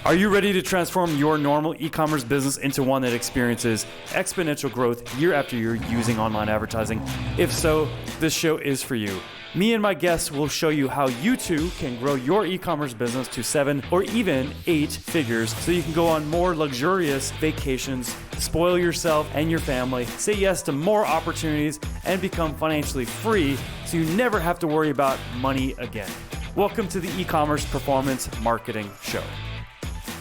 Are you ready to transform your normal e-commerce business into one that experiences exponential growth year after year using online advertising? If so, this show is for you. Me and my guests will show you how you too can grow your e-commerce business to 7 or even 8 figures so you can go on more luxurious vacations, spoil yourself and your family, say yes to more opportunities, and become financially free so you never have to worry about money again. Welcome to the E-commerce Performance Marketing Show.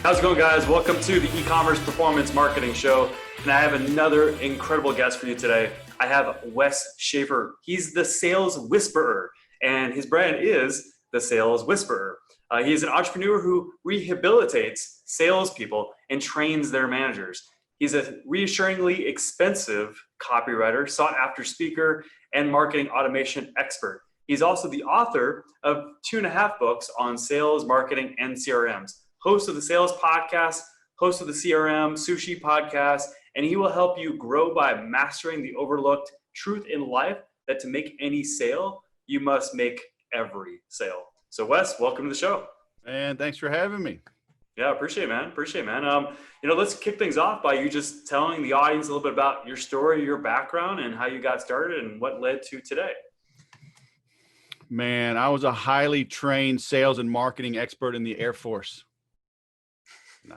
How's it going, guys? Welcome to the E-commerce Performance Marketing Show. And I have another incredible guest for you today. I have Wes Schaeffer. He's the sales whisperer, and his brand is the Sales Whisperer. He's an entrepreneur who rehabilitates salespeople and trains their managers. He's a reassuringly expensive copywriter, sought-after speaker, and marketing automation expert. He's also the author of 2.5 books on sales, marketing, and CRMs. Host of the Sales Podcast, host of the CRM Sushi Podcast, and he will help you grow by mastering the overlooked truth in life that to make any sale, you must make every sale. So Wes, welcome to the show. And thanks for having me. Yeah, appreciate it, man. Appreciate it, man. Let's kick things off by you just telling the audience a little bit about your story, your background, and how you got started and what led to today. Man, I was a highly trained sales and marketing expert in the Air Force. Nah,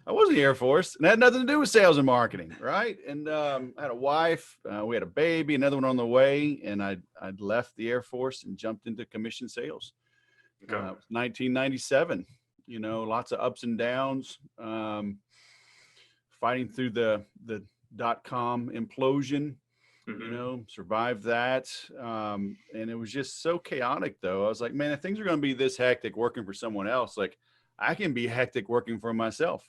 I was in the Air Force and it had nothing to do with sales and marketing, right? And I had a wife, we had a baby, another one on the way, and I'd left the Air Force and jumped into commission sales. Okay. It was 1997, lots of ups and downs, fighting through the .com implosion, survived that. And it was just so chaotic though. I was like, man, if things are going to be this hectic working for someone else, like I can be hectic working for myself.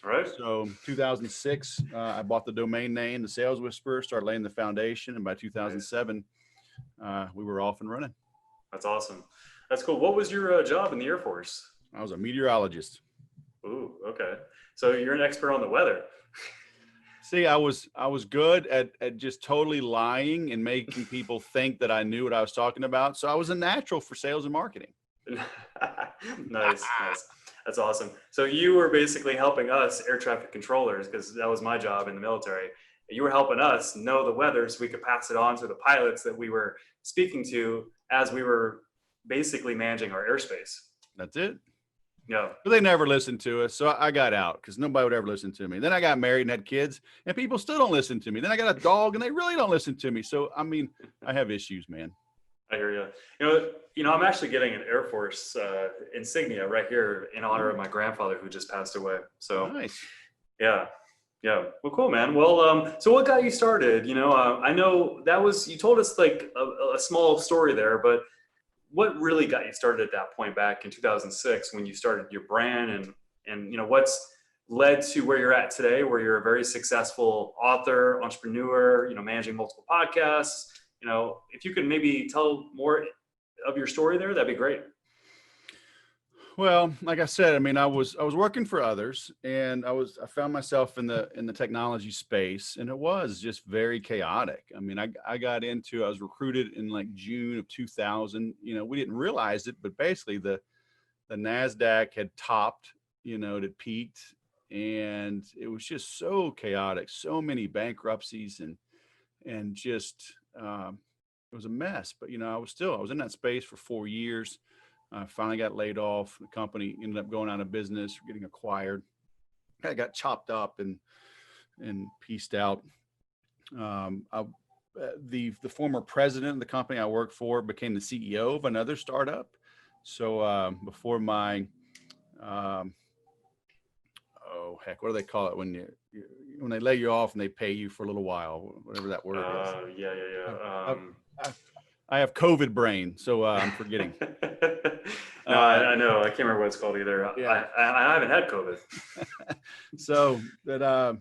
Right. So 2006, I bought the domain name, the Sales Whisperer, started laying the foundation. And by 2007, we were off and running. That's awesome. That's cool. What was your job in the Air Force? I was a meteorologist. Ooh, okay. So you're an expert on the weather. See, I was good at just totally lying and making people think that I knew what I was talking about. So I was a natural for sales and marketing. Nice. That's awesome. So you were basically helping us air traffic controllers, because that was my job in the military. You were helping us know the weather so we could pass it on to the pilots that we were speaking to as we were basically managing our airspace. That's it. Yeah. But they never listened to us. So I got out because nobody would ever listen to me. Then I got married and had kids and people still don't listen to me. Then I got a dog and they really don't listen to me. So, I mean, I have issues, man. I hear you. I'm actually getting an Air Force insignia right here in honor of my grandfather who just passed away. So nice. Yeah. Well, cool, man. Well, so what got you started? I know that was, you told us like a small story there, but what really got you started at that point back in 2006 when you started your brand and what's led to where you're at today, where you're a very successful author, entrepreneur, managing multiple podcasts. If you could maybe tell more of your story there, that'd be great. Well, like I said, I mean, I was working for others and I found myself in the technology space and it was just very chaotic. I mean, I was recruited in like June of 2000, we didn't realize it, but basically the NASDAQ had topped, it had peaked and it was just so chaotic, so many bankruptcies and just, it was a mess, but I was in that space for 4 years. I finally got laid off. The company ended up going out of business, getting acquired. I got chopped up and pieced out. The former president of the company I worked for became the CEO of another startup. So before my, what do they call it when they lay you off and they pay you for a little while, whatever that word is. Yeah. I have COVID brain, so I'm forgetting. No, I know. I can't remember what it's called either. Yeah. I haven't had COVID. So that I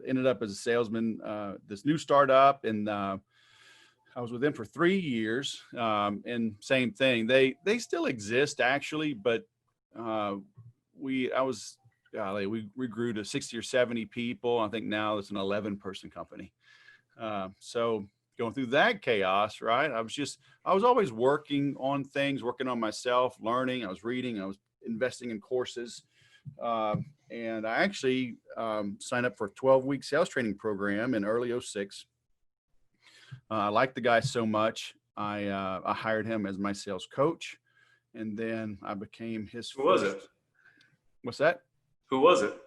ended up as a salesman, this new startup, and I was with them for 3 years. And same thing. They still exist actually, but we grew to 60 or 70 people. I think now it's an 11-person company. So going through that chaos, right? I was always working on things, working on myself, learning. I was reading, I was investing in courses. And I actually signed up for a 12-week sales training program in early '06. I liked the guy so much, I hired him as my sales coach, and then I became his Who was it? What's that? Who was it?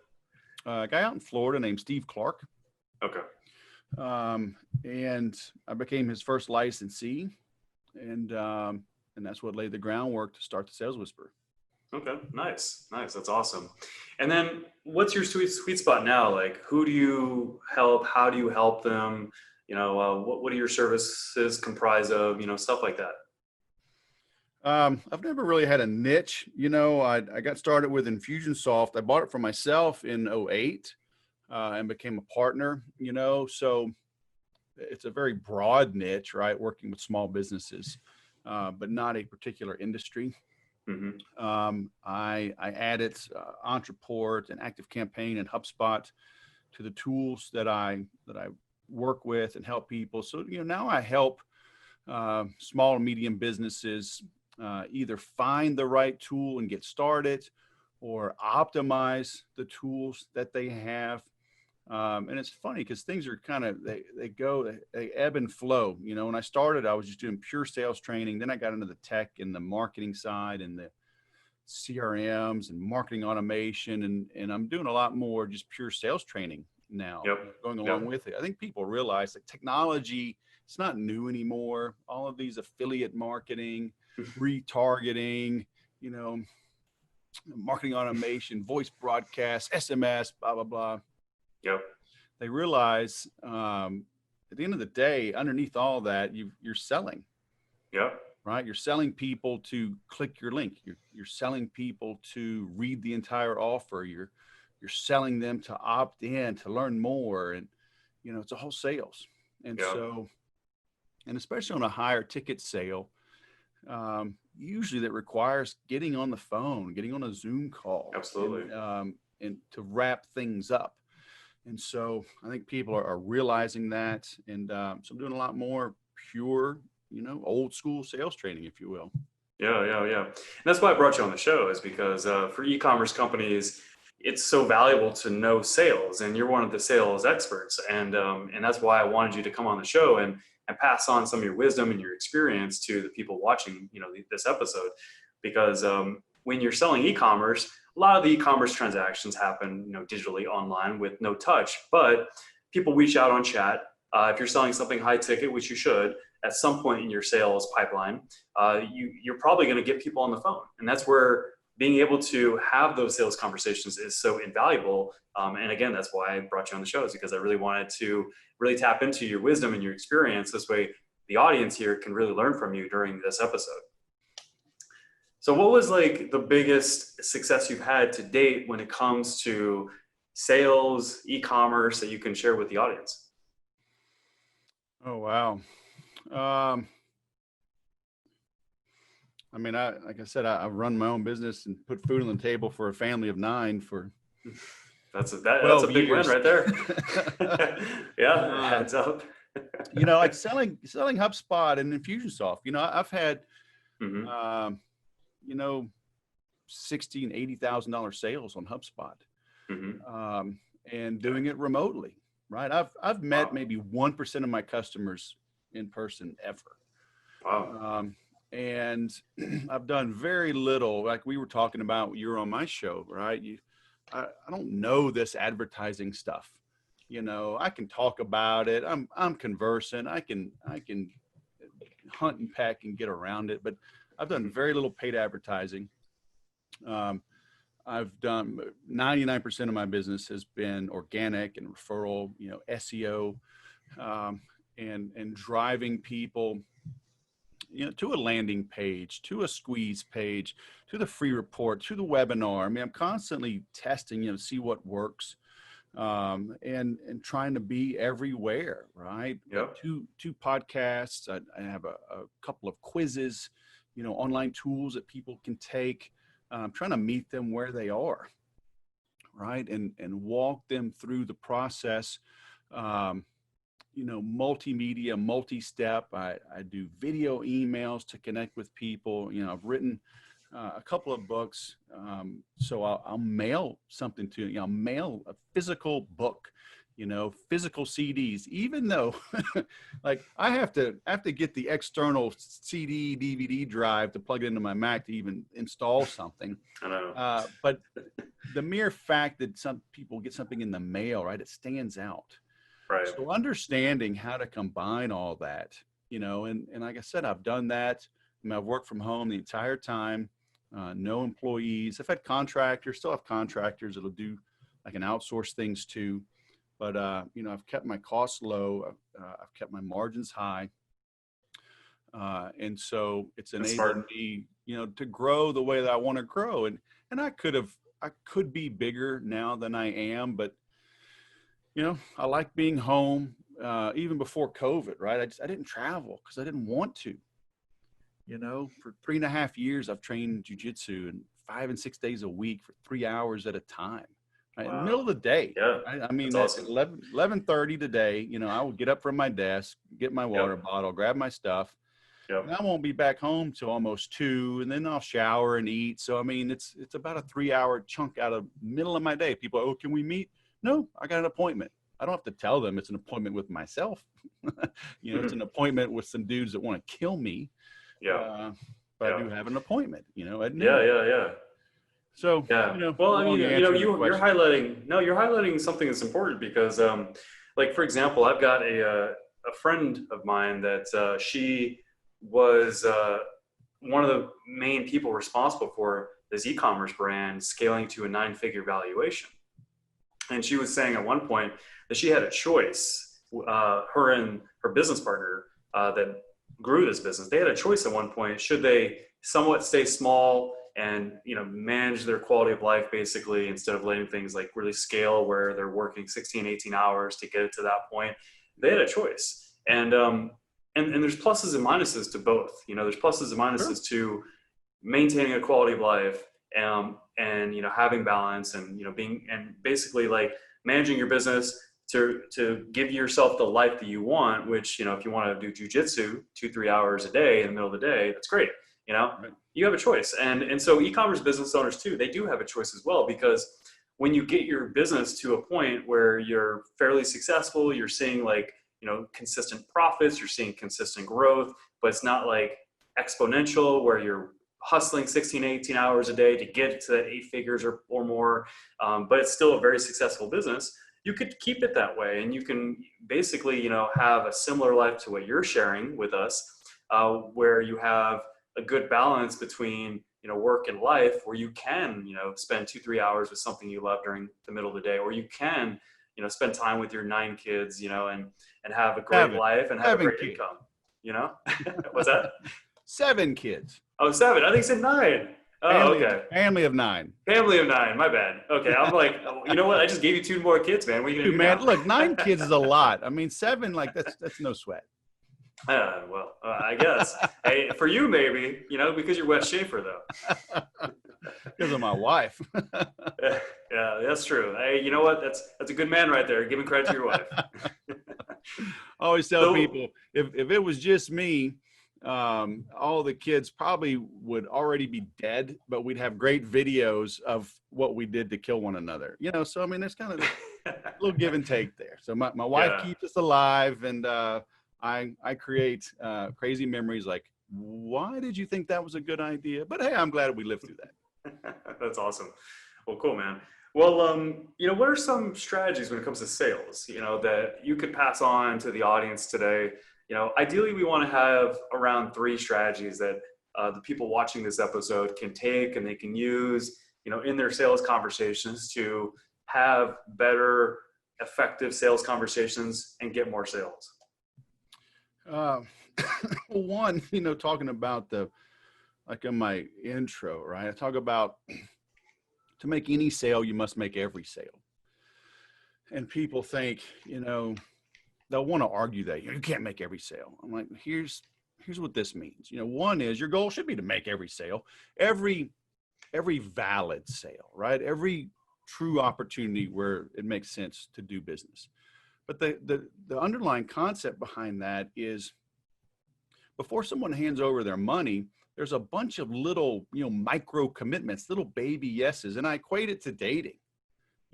A guy out in Florida named Steve Clark. Okay. And I became his first licensee, and that's what laid the groundwork to start the Sales Whisperer. Okay, nice. That's awesome. And then what's your sweet spot now? Like, who do you help? How do you help them? What are your services comprised of? Stuff like that. I've never really had a niche. I got started with Infusionsoft. I bought it for myself in '08 and became a partner, so it's a very broad niche, right? Working with small businesses, but not a particular industry. Mm-hmm. I added Entreport and ActiveCampaign and HubSpot to the tools that I work with and help people. So, now I help small and medium businesses either find the right tool and get started, or optimize the tools that they have. And it's funny because things are kind of, they ebb and flow. When I started, I was just doing pure sales training. Then I got into the tech and the marketing side and the CRMs and marketing automation. And I'm doing a lot more just pure sales training now, going along with it. I think people realize that technology, it's not new anymore. All of these affiliate marketing, retargeting, marketing automation, voice broadcast, SMS, blah, blah, blah. Yep. They realize at the end of the day, underneath all that, you're selling. Yep. Right. You're selling people to click your link. You're selling people to read the entire offer. You're selling them to opt in, to learn more. And, it's a whole sales. And so, and especially on a higher ticket sale, usually that requires getting on the phone, getting on a Zoom call. Absolutely. And to wrap things up. And so I think people are realizing that. And so I'm doing a lot more pure, old school sales training, if you will. Yeah. And that's why I brought you on the show, is because for e-commerce companies, it's so valuable to know sales, and you're one of the sales experts. And that's why I wanted you to come on the show and pass on some of your wisdom and your experience to the people watching, this episode, because when you're selling e-commerce, a lot of the e-commerce transactions happen, digitally online with no touch, but people reach out on chat. If you're selling something high ticket, which you should, at some point in your sales pipeline, you're probably going to get people on the phone. And that's where being able to have those sales conversations is so invaluable. And again, that's why I brought you on the show, is because I really wanted to really tap into your wisdom and your experience. This way, the audience here can really learn from you during this episode. So what was like the biggest success you've had to date when it comes to sales, e-commerce, that you can share with the audience? Oh, wow. Like I said, I run my own business and put food on the table for a family of 9 for. That's a big win right there. Yeah, heads up. Like selling HubSpot and Infusionsoft. I've had, $60,000 and $80,000 sales on HubSpot, and doing it remotely. Right. I've met maybe 1% of my customers in person ever. Wow. And I've done very little, like we were talking about, you're on my show, right? I don't know this advertising stuff. I can talk about it. I'm conversant. I can hunt and peck and get around it, but I've done very little paid advertising. I've done 99% of my business has been organic and referral, SEO, and driving people, to a landing page, to a squeeze page, to the free report, to the webinar. I'm constantly testing, to see what works, and trying to be everywhere, right? Yep. Two podcasts. I have a couple of quizzes, online tools that people can take. I'm trying to meet them where they are, right? And walk them through the process. Multimedia, multi-step. I do video emails to connect with people. I've written a couple of books. So I'll mail something to you. I'll mail a physical book, physical CDs, even though like I have to get the external CD, DVD drive to plug it into my Mac to even install something. I know. But the mere fact that some people get something in the mail, right, it stands out. Right. So understanding how to combine all that, and like I said, I've done that. I've worked from home the entire time, no employees. I've had contractors, still have contractors that'll do, I can outsource things to, but, I've kept my costs low. I've kept my margins high. And so it's enabled me, to grow the way that I want to grow. And I could be bigger now than I am, but, I like being home, even before COVID, right? I didn't travel because I didn't want to. For 3.5 years, I've trained jujitsu and 5 and 6 days a week for 3 hours at a time, right? Wow. In the middle of the day. Yeah. Right? I mean, that's at awesome. 11:30 today, I will get up from my desk, get my water bottle, grab my stuff. Yep. And I won't be back home till almost 2, and then I'll shower and eat. So, I mean, it's about a 3-hour chunk out of middle of my day. People, oh, can we meet? No, I got an appointment. I don't have to tell them it's an appointment with myself. It's an appointment with some dudes that want to kill me. Yeah. But I do have an appointment, at noon. Yeah. So, well, I mean, you're highlighting something that's important because, like, for example, I've got a friend of mine that she was one of the main people responsible for this e-commerce brand scaling to a 9-figure valuation. And she was saying at one point that she had a choice, her and her business partner that grew this business. They had a choice at one point. Should they somewhat stay small and, manage their quality of life basically, instead of letting things like really scale where they're working 16, 18 hours to get it to that point? They had a choice. And there's pluses and minuses to both. There's pluses and minuses to maintaining a quality of life, and having balance, and being, and basically like managing your business to give yourself the life that you want. Which, if you want to do jujitsu 2-3 hours a day in the middle of the day, that's great. Right. You have a choice, and so e-commerce business owners too, they do have a choice as well, because when you get your business to a point where you're fairly successful, you're seeing like consistent profits, you're seeing consistent growth, but it's not like exponential where you're hustling 16, 18 hours a day to get to that 8 figures or more, but it's still a very successful business. You could keep it that way, and you can basically, have a similar life to what you're sharing with us, where you have a good balance between, work and life, where you can, spend 2-3 hours with something you love during the middle of the day, or you can, spend time with your 9 kids, and have a great life and have a great income, What's that? 7 kids. Oh, 7. I think you said 9. Oh, okay. Family of 9. Family of 9. My bad. Okay. I'm like, you know what? I just gave you 2 more kids, man. What are you gonna do man, now? Look, 9 kids is a lot. I mean, 7, like that's no sweat. Well, I guess. Hey, for you, maybe, because you're Wes Schaeffer, though. Because of my wife. Yeah, that's true. Hey, you know what? That's a good man right there. Giving credit to your wife. I always tell people, if it was just me, all the kids probably would already be dead, but we'd have great videos of what we did to kill one another. So I mean, there's kind of a little give and take there. So my wife keeps us alive, and I create crazy memories like, why did you think that was a good idea? But hey, I'm glad we lived through that. That's awesome. Well, cool, man. Well, what are some strategies when it comes to sales, that you could pass on to the audience today? Ideally, we want to have around 3 strategies that the people watching this episode can take and they can use, in their sales conversations to have better, effective sales conversations and get more sales. One, talking about like in my intro, right? I talk about to make any sale, you must make every sale. And people think, they'll want to argue that you can't make every sale. I'm like, here's what this means. One is your goal should be to make every sale, every valid sale, right? Every true opportunity where it makes sense to do business. But the underlying concept behind that is, before someone hands over their money, there's a bunch of little, micro commitments, little baby yeses. And I equate it to dating.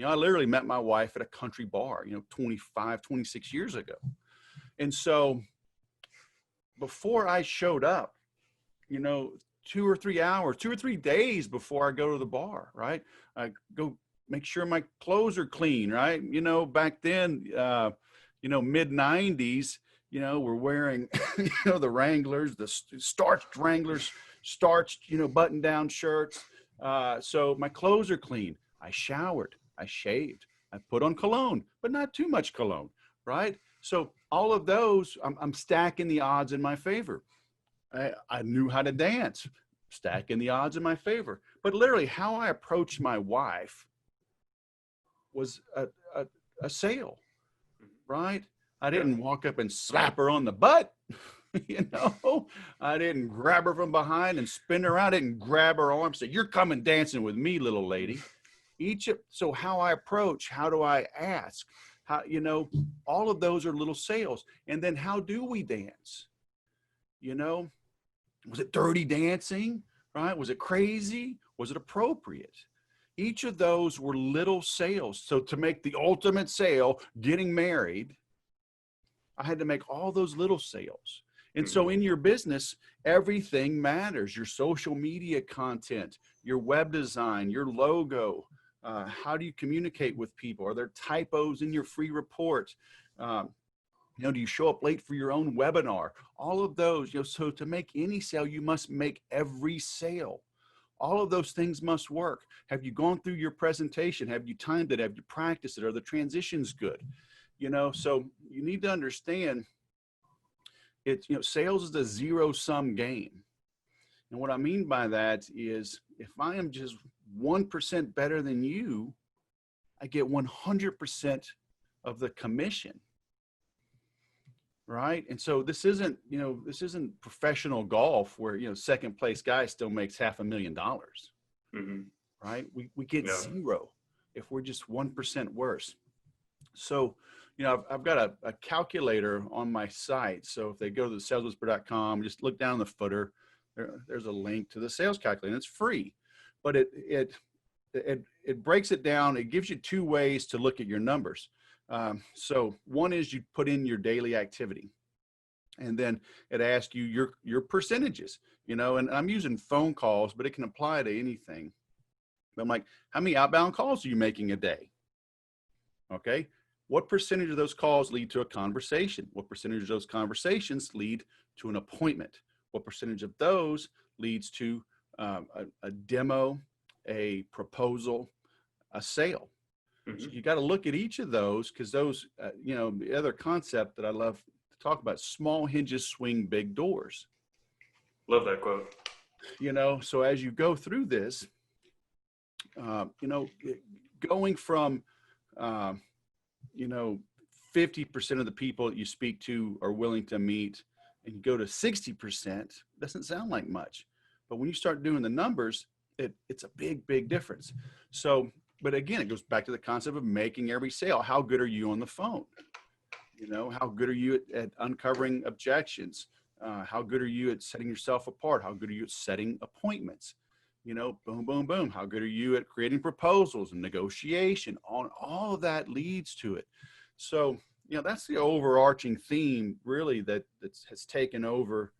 I literally met my wife at a country bar, 25, 26 years ago. And so before I showed up, 2 or 3 hours, 2 or 3 days before I go to the bar, right? I go make sure my clothes are clean, right? Back then, mid 90s, we're wearing, the Wranglers, the starched Wranglers, starched, button down shirts. So my clothes are clean. I showered, I shaved, I put on cologne, but not too much cologne, right? So all of those, I'm stacking the odds in my favor. I knew how to dance, stacking the odds in my favor. But literally how I approached my wife was a sale, right? I didn't walk up and slap her on the butt, I didn't grab her from behind and spin her around. I didn't grab her arm and say, "You're coming dancing with me, little lady." So how I approach, how do I ask? How, all of those are little sales. And then how do we dance? Was it dirty dancing, right? Was it crazy? Was it appropriate? Each of those were little sales. So to make the ultimate sale, getting married, I had to make all those little sales. And so in your business, everything matters. Your social media content, your web design, your logo, how do you communicate with people? Are there typos in your free report? Do you show up late for your own webinar? All of those, so to make any sale, you must make every sale. All of those things must work. Have you gone through your presentation? Have you timed it? Have you practiced it? Are the transitions good? So you need to understand it's, sales is a zero-sum game. And what I mean by that is if I am just 1% better than you, I get 100% of the commission. Right. And so this isn't professional golf where, second place guy still makes $500,000. Right. We get zero if we're just 1% worse. So, I've got a calculator on my site. So if they go to the saleswhisper.com, just look down the footer, there's a link to the sales calculator. It's free, but it breaks it down. It gives you 2 ways to look at your numbers. So one is you put in your daily activity and then it asks you your percentages, and I'm using phone calls, but it can apply to anything. I'm like, how many outbound calls are you making a day? Okay. What percentage of those calls lead to a conversation? What percentage of those conversations lead to an appointment? What percentage of those leads to a demo, a proposal, a sale? So you got to look at each of those because those, the other concept that I love to talk about, small hinges swing big doors. Love that quote. So as you go through this, going from, 50% of the people that you speak to are willing to meet and you go to 60%, doesn't sound like much. But when you start doing the numbers, it's a big, big difference. So, but again, it goes back to the concept of making every sale. How good are you on the phone? How good are you at uncovering objections? How good are you at setting yourself apart? How good are you at setting appointments? Boom, boom, boom. How good are you at creating proposals and negotiation? All of that leads to it. So, that's the overarching theme really that has taken over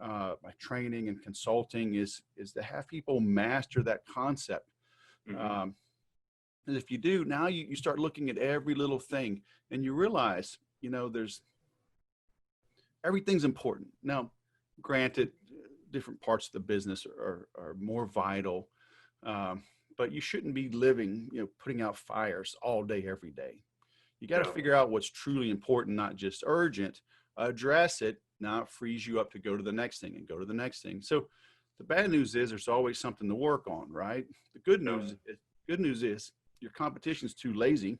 my training and consulting is to have people master that concept. And if you do, now you start looking at every little thing and you realize, everything's important. Now, granted, different parts of the business are more vital, but you shouldn't be living, putting out fires all day, every day. You got to figure out what's truly important, not just urgent, address it. Now it frees you up to go to the next thing and go to the next thing. So the bad news is there's always something to work on, right? The good news is your competition's too lazy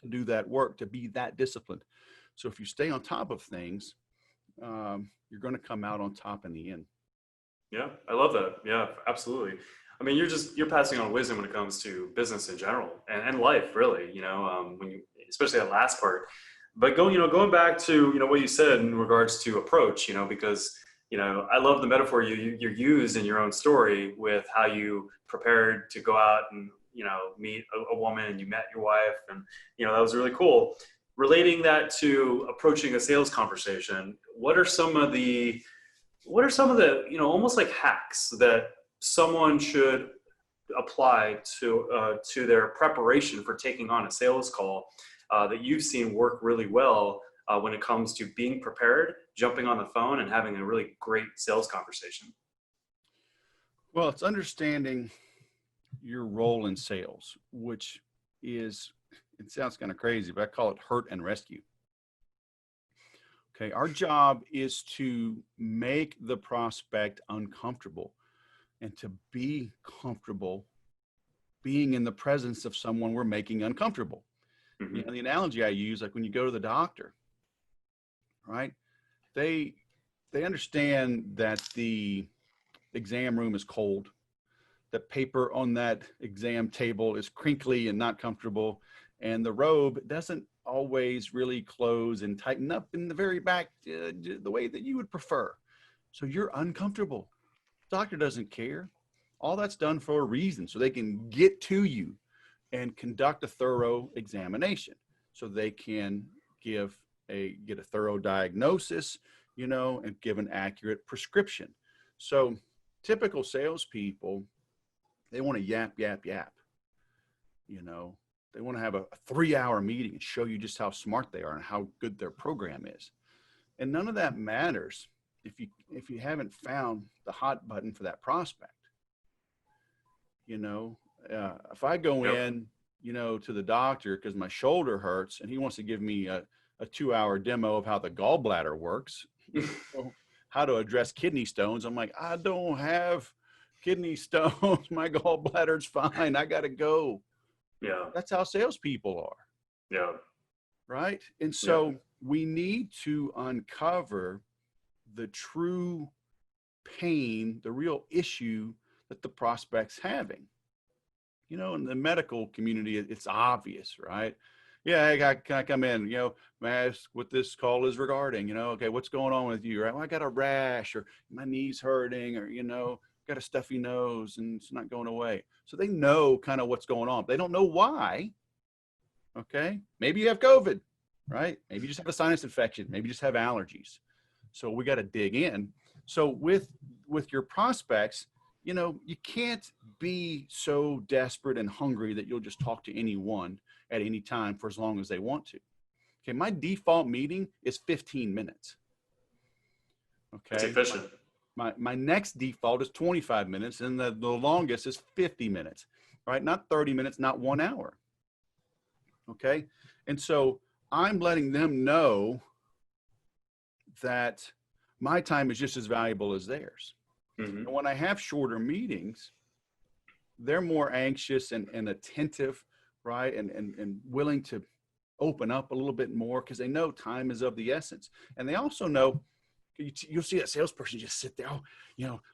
to do that work, to be that disciplined. So if you stay on top of things, you're going to come out on top in the end. Yeah, I love that. Yeah, absolutely. I mean, you're passing on wisdom when it comes to business in general and life, really. When you, especially that last part. But going back to what you said in regards to approach, because I love the metaphor you used in your own story with how you prepared to go out and, meet a woman, and you met your wife, and, that was really cool. Relating that to approaching a sales conversation, what are some of the, almost like hacks that someone should apply to their preparation for taking on a sales call that you've seen work really well when it comes to being prepared, jumping on the phone, and having a really great sales conversation? Well, it's understanding your role in sales, which is, it sounds kind of crazy, but I call it hurt and rescue. Okay, our job is to make the prospect uncomfortable and to be comfortable being in the presence of someone we're making uncomfortable. Mm-hmm. The analogy I use, like when you go to the doctor, right? They understand that the exam room is cold, the paper on that exam table is crinkly and not comfortable, and the robe doesn't always really close and tighten up in the very back the way that you would prefer. So you're uncomfortable. Doctor doesn't care. All that's done for a reason, so they can get to you and conduct a thorough examination, so they can get a thorough diagnosis, and give an accurate prescription. So typical salespeople, they want to yap. They want to have a 3-hour meeting and show you just how smart they are and how good their program is. And none of that matters if you haven't found the hot button for that prospect. If I go in, to the doctor because my shoulder hurts and he wants to give me a 2-hour demo of how the gallbladder works, how to address kidney stones, I'm like, I don't have kidney stones. My gallbladder's fine. I got to go. Yeah. That's how salespeople are. Yeah. Right. And so we need to uncover the true pain, the real issue that the prospect's having. In the medical community, it's obvious, right? Yeah, hey, can I come in? May I ask what this call is regarding? Okay, what's going on with you? Right? Well, I got a rash, or my knee's hurting, or got a stuffy nose and it's not going away. So they know kind of what's going on. They don't know why. Okay, maybe you have COVID, right? Maybe you just have a sinus infection. Maybe you just have allergies. So we got to dig in. So with your prospects, you can't be so desperate and hungry that you'll just talk to anyone at any time for as long as they want to. Okay, my default meeting is 15 minutes. Okay, that's efficient. My next default is 25 minutes, and the longest is 50 minutes, right? Not 30 minutes, not 1 hour. Okay, and so I'm letting them know that my time is just as valuable as theirs. Mm-hmm. And when I have shorter meetings, they're more anxious and attentive, right? And willing to open up a little bit more because they know time is of the essence. And they also know, you'll see a salesperson just sit there,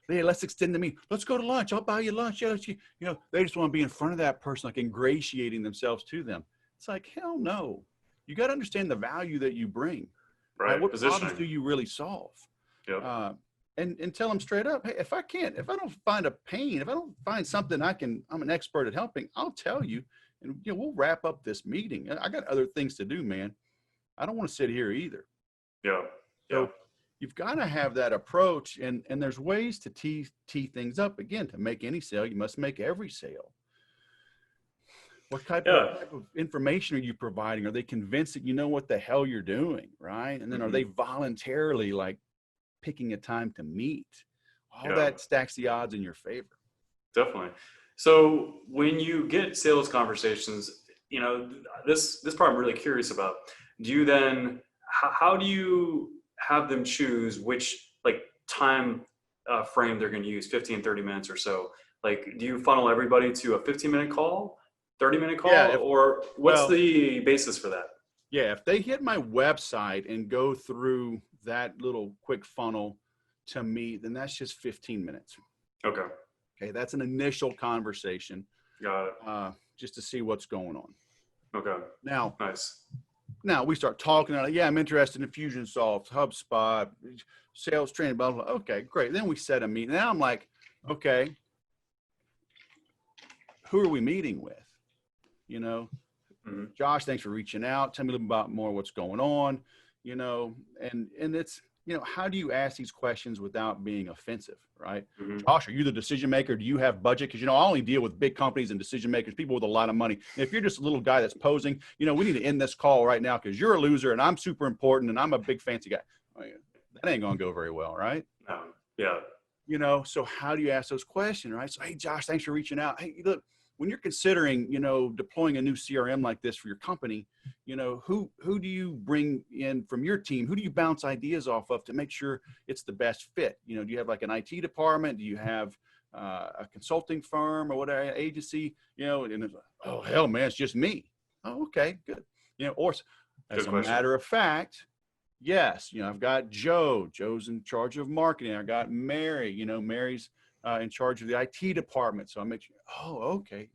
hey, let's extend the meeting. Let's go to lunch. I'll buy you lunch. They just want to be in front of that person, like ingratiating themselves to them. It's like, hell no. You got to understand the value that you bring. Right. What problems do you really solve? Yep. And tell them straight up, hey, if I don't find a pain, if I don't find something I'm an expert at helping, I'll tell you, and we'll wrap up this meeting. I got other things to do, man. I don't want to sit here either. Yeah. So you've got to have that approach, and there's ways to tee things up. Again, to make any sale, you must make every sale. What type of information are you providing? Are they convinced that you know what the hell you're doing, right? And then are they voluntarily like picking a time to meet? All that stacks the odds in your favor. Definitely. So when you get sales conversations, this part I'm really curious about. Do you then, how do you have them choose which time frame they're going to use, 15, 30 minutes or so? Do you funnel everybody to a 15-minute call, 30-minute call, or what's the basis for that? Yeah, if they hit my website and go through that little quick funnel to me, then that's just 15 minutes. Okay, that's an initial conversation. Got it. Just to see what's going on. Okay. Now, nice. now we start talking. Like, yeah, I'm interested in Fusionsoft, HubSpot, sales training, blah, blah, blah. Okay, great. Then we set a meeting. Now I'm like, okay, who are we meeting with? You know, Josh, thanks for reaching out. Tell me a little about more what's going on, you know, and it's, you know, how do you ask these questions without being offensive, right? Josh, are you the decision maker? Do you have budget? Because, you know, I only deal with big companies and decision makers, people with a lot of money. And if you're just a little guy that's posing, you know, we need to end this call right now because you're a loser and I'm super important and I'm a big fancy guy. That ain't going to go very well, right? No. Yeah. You know, so how do you ask those questions, right? So, hey, Josh, thanks for reaching out. Hey, look, when you're considering, you know, deploying a new CRM like this for your company, you know, who do you bring in from your team? Who do you bounce ideas off of to make sure it's the best fit? You know, do you have like an IT department? Do you have a consulting firm or whatever agency? You know, and it's like, oh hell, man, it's just me. Oh, okay, good. You know, or as a matter of fact, yes, you know, I've got Joe. Joe's in charge of marketing. I got Mary. You know, Mary's in charge of the IT department. So I make sure, oh, okay,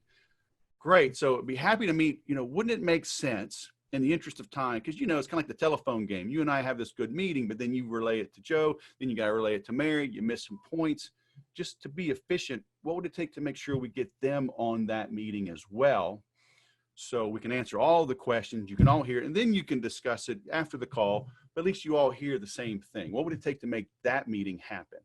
great. So I'd be happy to meet, you know, wouldn't it make sense in the interest of time? Because, you know, it's kind of like the telephone game. You and I have this good meeting, but then you relay it to Joe, then you got to relay it to Mary. You miss some points. Just to be efficient, what would it take to make sure we get them on that meeting as well? So we can answer all the questions, you can all hear it, and then you can discuss it after the call, but at least you all hear the same thing. What would it take to make that meeting happen?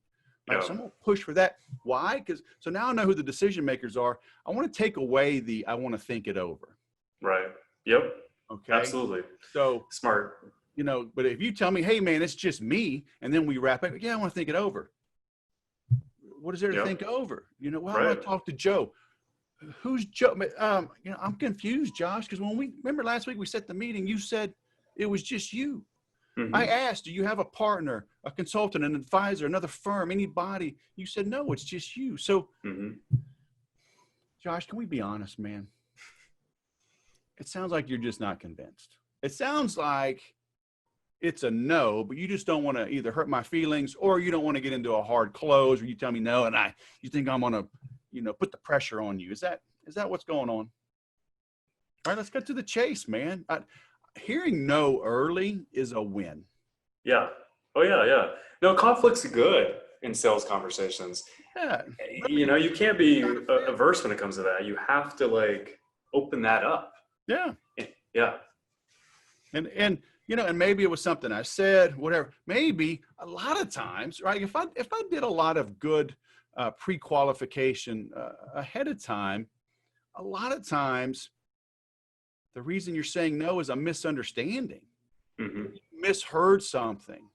Right, so I'm gonna push for that. Why? Because so now I know who the decision makers are. I want to take away the I want to think it over. Right. Yep. Okay. Absolutely. So smart. You know, but if you tell me, hey man, it's just me, and then we wrap it, yeah, I want to think it over. What is there to think over? You know, well, I want to talk to Joe. Who's Joe? You know, I'm confused, Josh, because when we remember last week we set the meeting, you said it was just you. I asked, do you have a partner, a consultant, an advisor, another firm, anybody? You said, no, it's just you. So, Josh, can we be honest, man? It sounds like you're just not convinced. It sounds like it's a no, but you just don't want to either hurt my feelings or you don't want to get into a hard close or you tell me no and you think I'm going to, you know, put the pressure on you. Is that what's going on? All right, let's get to the chase, man. Hearing no early is a win. Yeah. Oh yeah. Yeah. No, conflict's good in sales conversations. Yeah. You know, you can't be averse when it comes to that. You have to like open that up. Yeah. Yeah. And you know, and maybe it was something I said, whatever. Maybe a lot of times, right? If I did a lot of good pre-qualification ahead of time, a lot of times the reason you're saying no is a misunderstanding. You misheard something.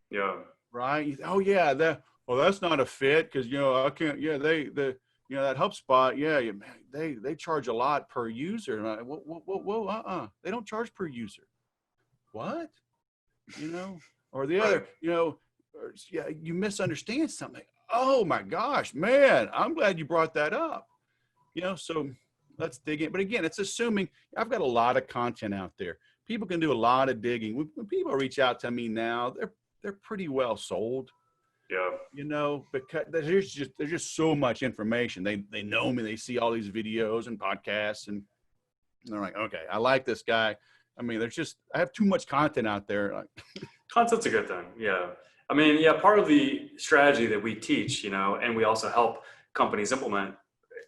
Yeah. Right. Oh yeah. That's not a fit because, you know, I can't. Yeah. You know, that HubSpot. Yeah. They charge a lot per user. And I, whoa. They don't charge per user. What? You know, or the other, you know, yeah, you misunderstand something. Oh my gosh, man, I'm glad you brought that up. You know, so let's dig in. But again, it's assuming I've got a lot of content out there. People can do a lot of digging. When people reach out to me now, they're pretty well sold. Yeah. You know, because there's just so much information. They know me. They see all these videos and podcasts, and they're like, okay, I like this guy. I mean, I have too much content out there. Content's a good thing. Yeah. I mean, yeah, part of the strategy that we teach, you know, and we also help companies implement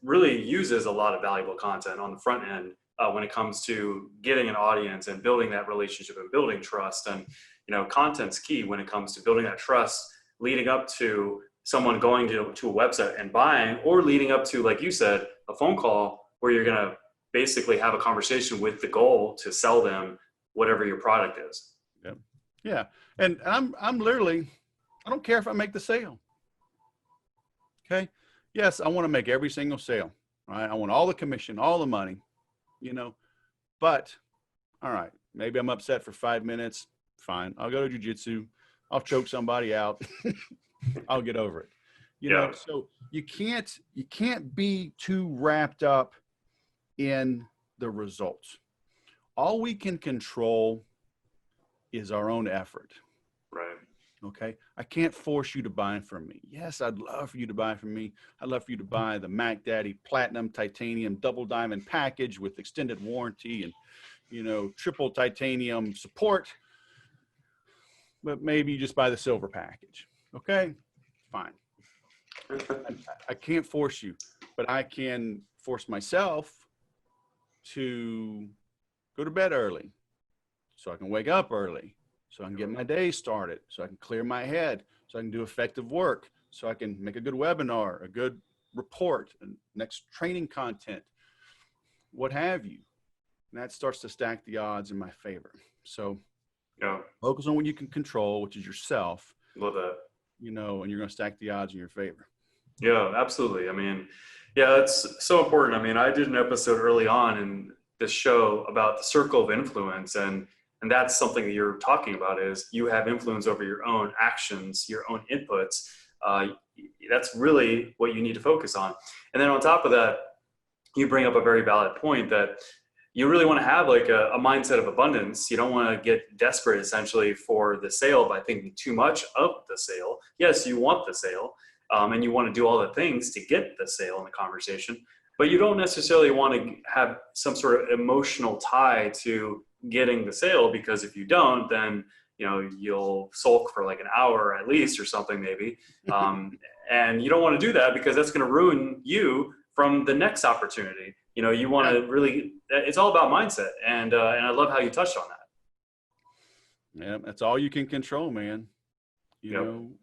really uses a lot of valuable content on the front end when it comes to getting an audience and building that relationship and building trust. And, you know, content's key when it comes to building that trust leading up to someone going to a website and buying, or leading up to, like you said, a phone call where you're going to basically have a conversation with the goal to sell them whatever your product is. Yeah. Yeah. And I'm literally, I don't care if I make the sale. Okay. Yes. I want to make every single sale, right? I want all the commission, all the money, you know, but all right, maybe I'm upset for 5 minutes. Fine. I'll go to jujitsu. I'll choke somebody out. I'll get over it. You know, so you can't be too wrapped up in the results. All we can control is our own effort. Right. Okay. I can't force you to buy from me. Yes, I'd love for you to buy from me. I'd love for you to buy the Mac Daddy Platinum Titanium Double Diamond package with extended warranty and, triple titanium support, but maybe you just buy the silver package. Okay, fine. I can't force you, but I can force myself to go to bed early so I can wake up early, so I can get my day started, so I can clear my head, so I can do effective work, so I can make a good webinar, a good report, and next training content, what have you. And that starts to stack the odds in my favor. So focus on what you can control, which is yourself. Love that. And you're going to stack the odds in your favor. Yeah, absolutely. I mean, yeah, that's so important. I mean, I did an episode early on in this show about the circle of influence, and that's something that you're talking about, is you have influence over your own actions, your own inputs. That's really what you need to focus on. And then on top of that, you bring up a very valid point that you really want to have like a mindset of abundance. You don't want to get desperate essentially for the sale by thinking too much of the sale. Yes, you want the sale, and you want to do all the things to get the sale in the conversation, but you don't necessarily want to have some sort of emotional tie to getting the sale, because if you don't, then you'll sulk for like an hour at least or something maybe. And you don't want to do that, because that's going to ruin you from the next opportunity. You want to really, it's all about mindset. And I love how you touched on that. Yeah, that's all you can control, man. And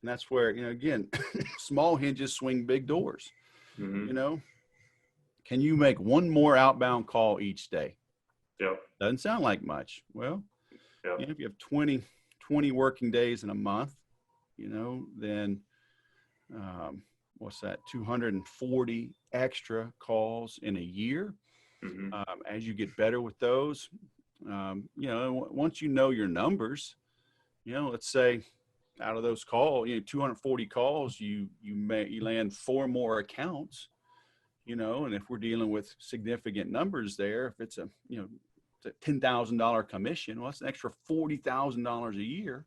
that's where, again, small hinges swing big doors. Mm-hmm. Can you make one more outbound call each day? Yep. Doesn't sound like much. Well, if you have 20 working days in a month, then what's that? 240 extra calls in a year. Mm-hmm. As you get better with those, once you know your numbers, let's say out of those calls, 240 calls, you land 4 more accounts, and if we're dealing with significant numbers there, if it's a $10,000 commission, well, that's an extra $40,000 a year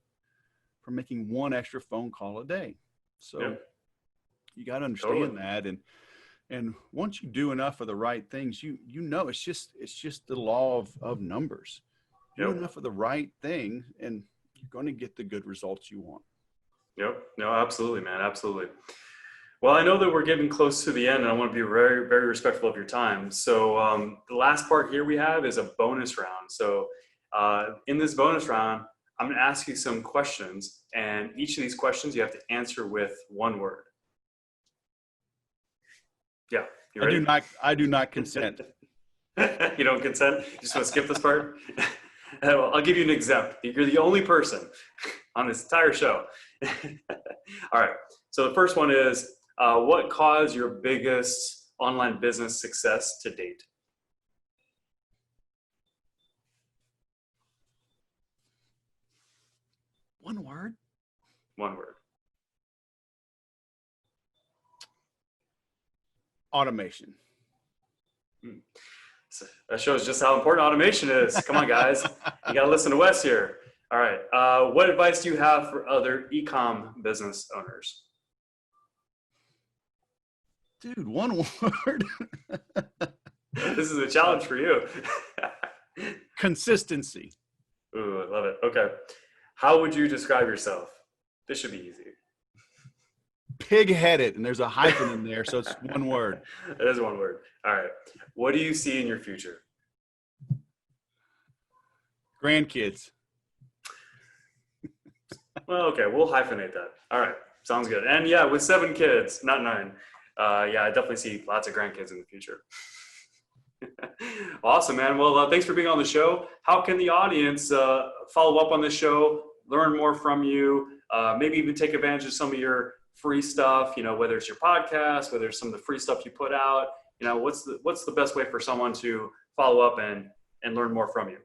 for making one extra phone call a day. So you got to understand that. And once you do enough of the right things, it's just the law of numbers. Do enough of the right thing, and you're going to get the good results you want. Yep. No, absolutely, man. Absolutely. Well, I know that we're getting close to the end, and I want to be very, very respectful of your time. So the last part here we have is a bonus round. So in this bonus round, I'm going to ask you some questions, and each of these questions you have to answer with one word. Yeah. You ready? I do not consent. You don't consent? You just want to skip this part? Well, I'll give you an example. You're the only person on this entire show. All right. So the first one is, what caused your biggest online business success to date? One word? One word. Automation. So that shows just how important automation is. Come on, guys. You got to listen to Wes here. All right. What advice do you have for other e-com business owners? Dude, one word. This is a challenge for you. Consistency. Ooh, I love it. Okay. How would you describe yourself? This should be easy. Pig-headed, and there's a hyphen in there, so it's one word. It is one word. All right. What do you see in your future? Grandkids. Well, okay. We'll hyphenate that. All right. Sounds good. And yeah, with 7 kids, not 9. Yeah, I definitely see lots of grandkids in the future. Awesome, man. Well, thanks for being on the show. How can the audience follow up on the show, learn more from you, maybe even take advantage of some of your free stuff, whether it's your podcast, whether it's some of the free stuff you put out, what's the best way for someone to follow up and learn more from you?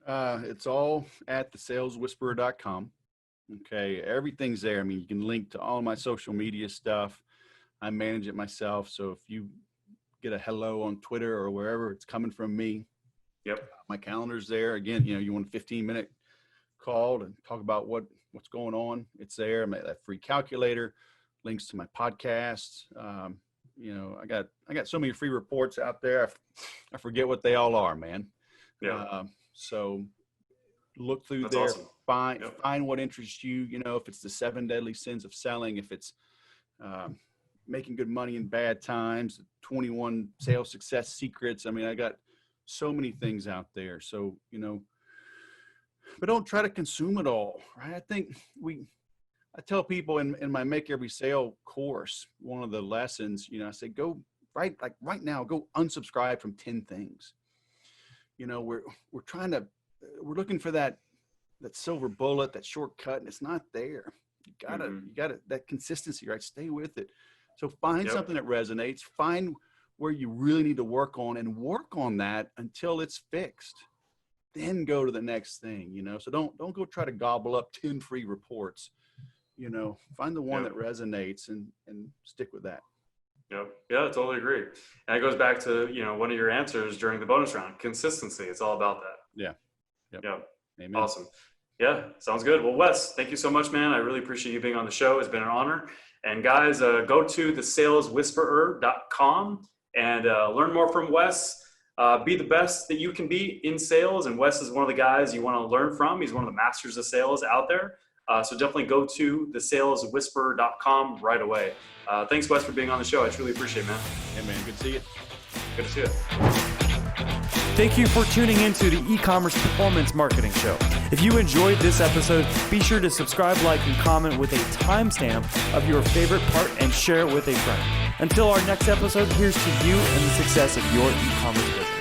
It's all at thesaleswhisperer.com. Okay. Everything's there. I mean, you can link to all my social media stuff. I manage it myself. So if you get a hello on Twitter or wherever, it's coming from me. Yep. My calendar's there. Again, you want a 15-minute call to talk about what's going on. It's there. I made that free calculator, links to my podcasts. I got so many free reports out there. I forget what they all are, man. Yeah. So look through That's there, awesome. find what interests you. If it's the 7 deadly sins of selling, if it's making good money in bad times, 21 sales success secrets. I mean, I got so many things out there. So, but don't try to consume it all, right? I think I tell people in my Make Every Sale course, one of the lessons, I say, go right now, go unsubscribe from 10 things. We're looking for that silver bullet, that shortcut, and it's not there. You gotta, that consistency, right? Stay with it. So find something that resonates, find where you really need to work on, and work on that until it's fixed. Then go to the next thing, so don't go try to gobble up 10 free reports. Find the one that resonates and stick with that. Yep. Yeah, I totally agree. And it goes back to, one of your answers during the bonus round, consistency. It's all about that. Yeah. Yep. Amen. Awesome. Yeah, sounds good. Well, Wes, thank you so much, man. I really appreciate you being on the show. It's been an honor. And guys, go to thesaleswhisperer.com and learn more from Wes. Be the best that you can be in sales. And Wes is one of the guys you want to learn from. He's one of the masters of sales out there. So definitely go to thesaleswhisperer.com right away. Thanks, Wes, for being on the show. I truly appreciate it, man. Hey, man. Good to see you. Good to see you. Thank you for tuning into the e-commerce performance marketing show. If you enjoyed this episode, be sure to subscribe, like, and comment with a timestamp of your favorite part and share it with a friend. Until our next episode, here's to you and the success of your e-commerce business.